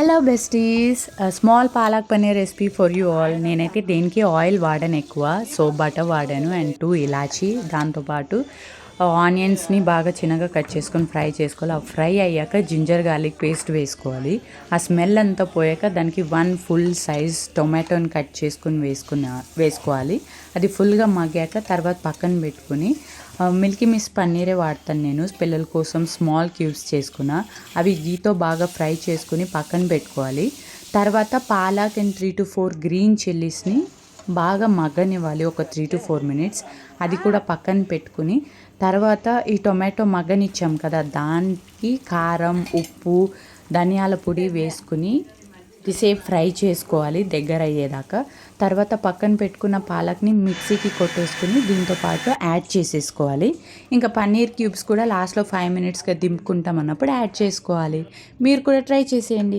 Hello besties, small palak paneer recipe for you all. నేనైతే దేనికి oil వాడాను ఎక్కువ, సో బటర్ వాడాను అండ్ 2 ఇలాచీ. దాంతోపాటు ఆనియన్స్ని బాగా చిన్నగా కట్ చేసుకొని ఫ్రై చేసుకోవాలి. ఆ ఫ్రై అయ్యాక జింజర్ గార్లిక్ పేస్ట్ వేసుకోవాలి. ఆ స్మెల్ అంతా పోయాక దానికి 1 ఫుల్ సైజ్ టొమాటోని కట్ చేసుకుని వేసుకోవాలి. అది ఫుల్గా మగ్గాక తర్వాత పక్కన పెట్టుకుని మిల్కీ మిస్ పన్నీరే వాడతాను నేను. పిల్లల కోసం స్మాల్ క్యూబ్స్ చేసుకున్నా. అవి గీతో బాగా ఫ్రై చేసుకుని పక్కన పెట్టుకోవాలి. తర్వాత పాలక్ అండ్ 3 to 4 గ్రీన్ చిల్లీస్ని బాగా మగ్గనివ్వాలి, ఒక 3 to 4 minutes. అది కూడా పక్కన పెట్టుకుని తర్వాత ఈ టొమాటో మగ్గనిచ్చాం కదా, దానికి కారం, ఉప్పు, ధనియాల పొడి వేసుకుని సేపు ఫ్రై చేసుకోవాలి దగ్గర అయ్యేదాకా. తర్వాత పక్కన పెట్టుకున్న పాలక్ని మిక్సీకి కొట్టేసుకుని దీంతో పాటు యాడ్ చేసేసుకోవాలి. ఇంకా పన్నీర్ క్యూబ్స్ కూడా లాస్ట్లో 5 minutesగా దింపుకుంటాం అన్నప్పుడు యాడ్ చేసుకోవాలి. మీరు కూడా ట్రై చేసేయండి.